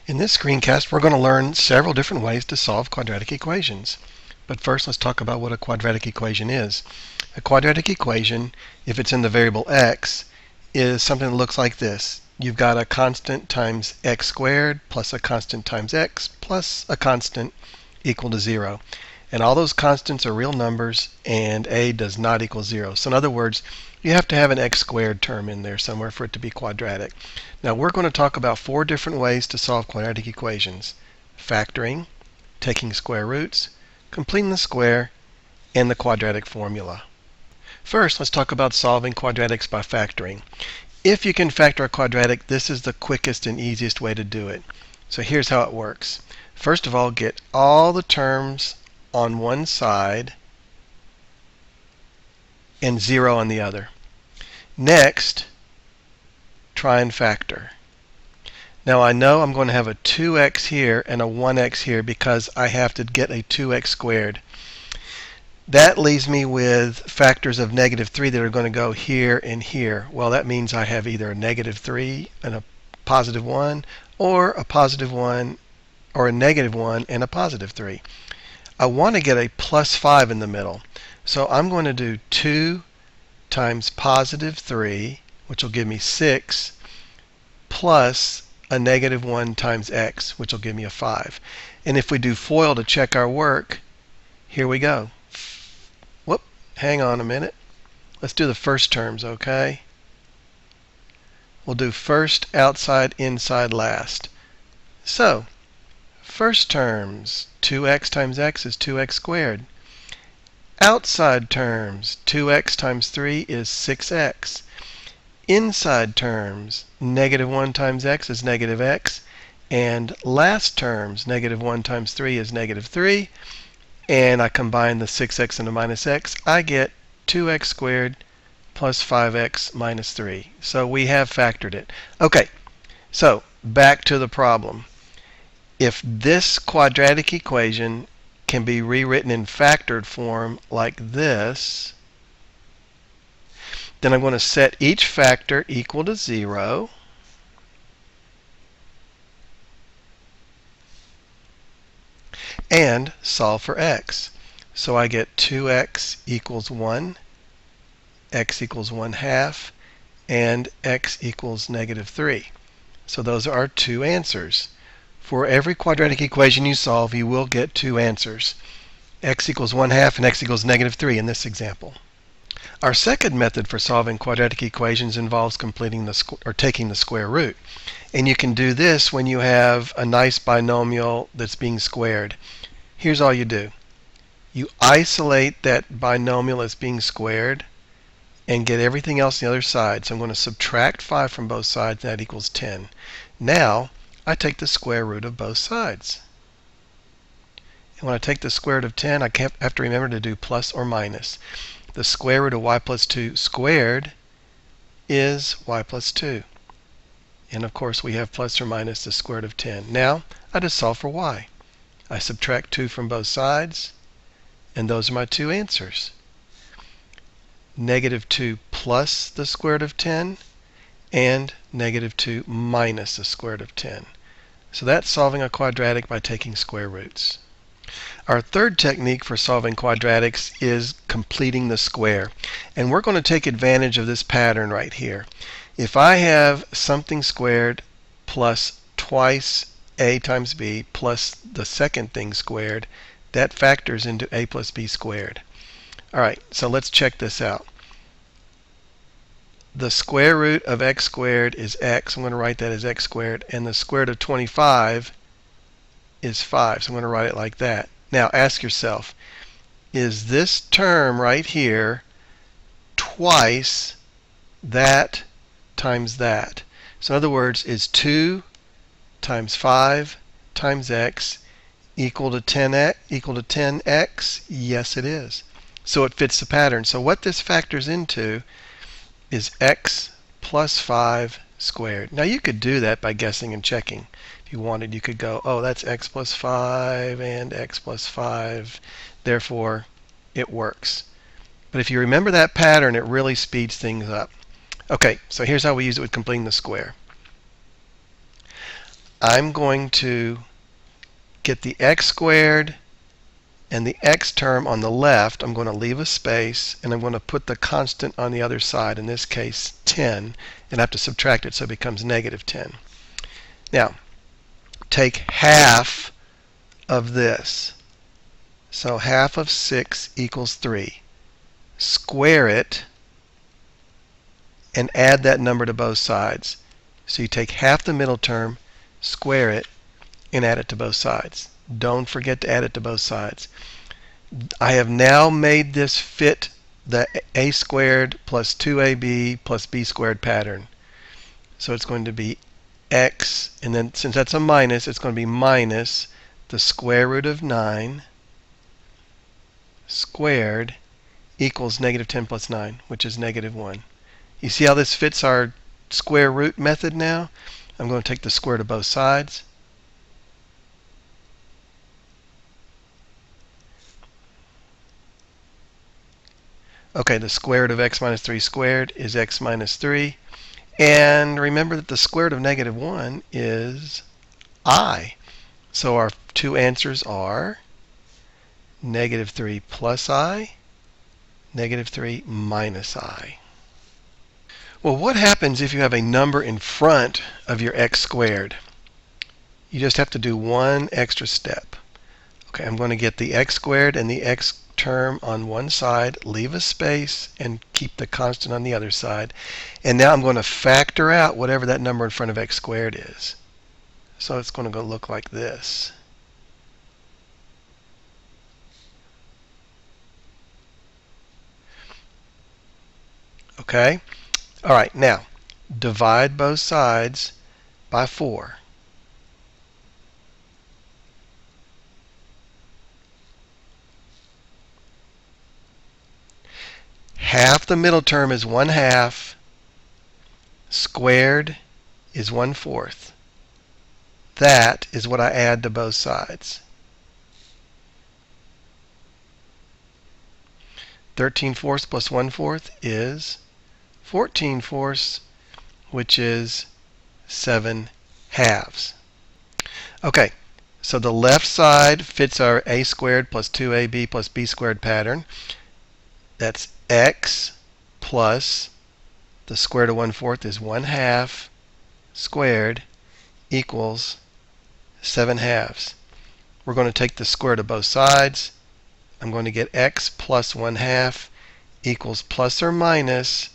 In this screencast, we're going to learn several different ways to solve quadratic equations. But first, let's talk about what a quadratic equation is. A quadratic equation, if it's in the variable x, is something that looks like this. You've got a constant times x squared plus a constant times x plus a constant equal to 0. And all those constants are real numbers, and a does not equal 0. So in other words, you have to have an x squared term in there somewhere for it to be quadratic. Now we're going to talk about 4 different ways to solve quadratic equations: factoring, taking square roots, completing the square, and the quadratic formula. First, let's talk about solving quadratics by factoring. If you can factor a quadratic, this is the quickest and easiest way to do it. So here's how it works. First of all, get all the terms on one side and 0 on the other. Next, try and factor. Now I know I'm going to have a 2x here and a 1x here because I have to get a 2x squared. That leaves me with factors of -3 that are going to go here and here. Well, that means I have either a -3 and a positive 1, or a positive 1 or a -1 and a positive 3. I want to get a +5 in the middle. So I'm going to do 2 times positive 3, which will give me 6, plus a -1 times x, which will give me a 5. And if we do FOIL to check our work, here we go. Whoop, hang on a minute. Let's do the first terms, okay? We'll do first, outside, inside, last. So, first terms, 2x times x is 2x squared. Outside terms, 2x times 3 is 6x. Inside terms, -1 times x is -x. And last terms, -1 times 3 is -3. And I combine the 6x and the minus x. I get 2x squared plus 5x minus 3. So we have factored it. Okay, so back to the problem. If this quadratic equation can be rewritten in factored form like this, then I'm going to set each factor equal to 0. And solve for x. So I get 2x equals 1, x equals 1/2, and x equals -3. So those are our 2 answers. For every quadratic equation you solve, you will get 2 answers. X equals 1/2 and x equals -3 in this example. Our second method for solving quadratic equations involves completing taking the square root. And you can do this when you have a nice binomial that's being squared. Here's all you do. You isolate that binomial as being squared and get everything else on the other side. So I'm going to subtract 5 from both sides, and that equals 10. Now, I take the square root of both sides. And when I take the square root of 10, I have to remember to do plus or minus. The square root of y plus 2 squared is y plus 2. And of course, we have plus or minus the square root of 10. Now, I just solve for y. I subtract 2 from both sides, and those are my 2 answers. -2 plus the square root of 10, and -2 minus the square root of 10. So that's solving a quadratic by taking square roots. Our third technique for solving quadratics is completing the square. And we're going to take advantage of this pattern right here. If I have something squared plus twice a times b plus the second thing squared, that factors into a plus b squared. All right, so let's check this out. The square root of x squared is x. I'm going to write that as x squared. And the square root of 25 is 5. So I'm going to write it like that. Now ask yourself, is this term right here twice that times that? So in other words, is 2 times 5 times x equal to 10x? Yes, it is. So it fits the pattern. So what this factors into is x plus 5 squared. Now you could do that by guessing and checking. If you wanted, you could go, oh, that's x plus 5 and x plus 5. Therefore, it works. But if you remember that pattern, it really speeds things up. Okay, so here's how we use it with completing the square. I'm going to get the x squared and the x term on the left. I'm going to leave a space, and I'm going to put the constant on the other side, in this case 10, and I have to subtract it so it becomes negative 10. Now, take half of this. So half of 6 equals 3. Square it and add that number to both sides. So you take half the middle term, square it, and add it to both sides. Don't forget to add it to both sides. I have now made this fit the a squared plus 2ab plus b squared pattern. So it's going to be x, and then since that's a minus, it's going to be minus the square root of 9 squared equals negative 10 plus 9, which is negative 1. You see how this fits our square root method now? I'm going to take the square to both sides. Okay, the square root of x minus 3 squared is x minus 3. And remember that the square root of negative 1 is I. So our two answers are negative 3 plus I, negative 3 minus I. Well, what happens if you have a number in front of your x squared? You just have to do one extra step. Okay, I'm going to get the x squared and the x term on one side, leave a space, and keep the constant on the other side. And now I'm going to factor out whatever that number in front of x squared is. So it's going to go look like this. Okay? All right, now divide both sides by 4. Half the middle term is 1/2. Squared is 1/4. That is what I add to both sides. 13/4 plus 1/4 is 14/4, which is 7/2. Okay, so the left side fits our a squared plus 2ab plus b squared pattern. That's x plus the square root of 1/4 is 1/2 squared equals 7/2. We're going to take the square root of both sides. I'm going to get x plus 1/2 equals plus or minus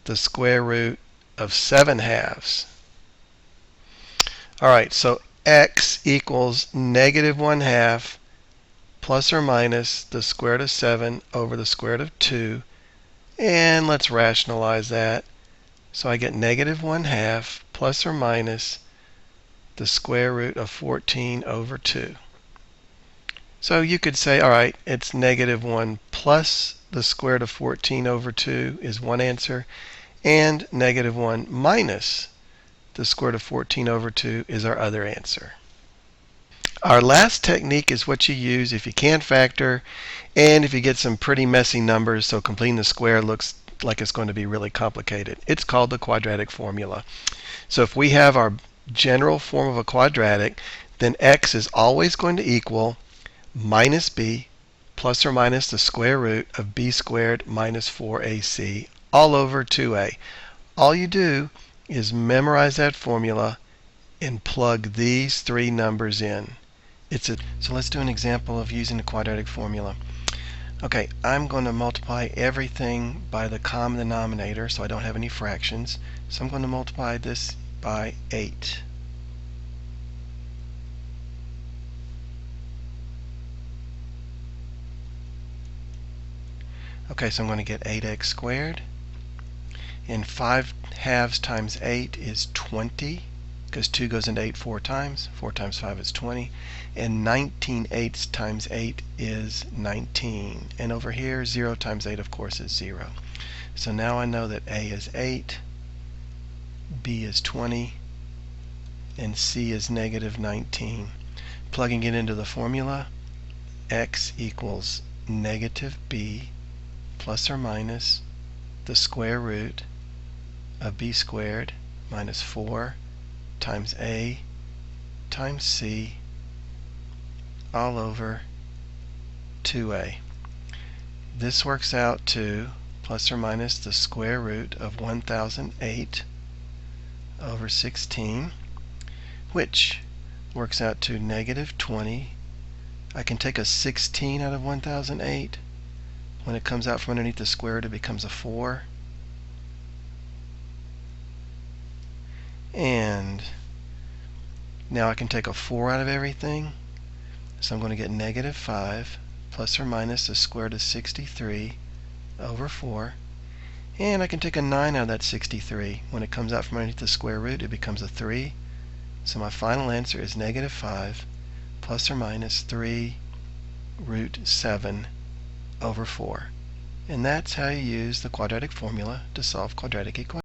the square root of 7/2. All right, so x equals negative 1/2 plus or minus the square root of 7 over the square root of 2. And let's rationalize that. So I get negative 1/2 plus or minus the square root of 14 over 2. So you could say, all right, it's negative 1 plus the square root of 14 over 2 is one answer, and negative 1 minus the square root of 14 over 2 is our other answer. Our last technique is what you use if you can't factor and if you get some pretty messy numbers, so completing the square looks like it's going to be really complicated. It's called the quadratic formula. So if we have our general form of a quadratic, then x is always going to equal minus b plus or minus the square root of b squared minus 4ac all over 2a. All you do is memorize that formula and plug these three numbers in. So let's do an example of using the quadratic formula. Okay, I'm going to multiply everything by the common denominator so I don't have any fractions. So I'm going to multiply this by 8. Okay, so I'm going to get 8x squared. And 5/2 times 8 is 20, because 2 goes into 8 4 times. 4 times 5 is 20. And 19/8 times 8 is 19. And over here, 0 times 8, of course, is 0. So now I know that A is 8, B is 20, and C is negative 19. Plugging it into the formula, x equals negative b plus or minus the square root of b squared minus 4 times a times c all over 2a. This works out to plus or minus the square root of 1008 over 16, which works out to negative 20. I can take a 16 out of 1008. When it comes out from underneath the square root, it becomes a 4. And now I can take a 4 out of everything. So I'm going to get negative 5 plus or minus the square root of 63 over 4. And I can take a 9 out of that 63. When it comes out from underneath the square root, it becomes a 3. So my final answer is negative 5 plus or minus 3 root 7 over 4. And that's how you use the quadratic formula to solve quadratic equations.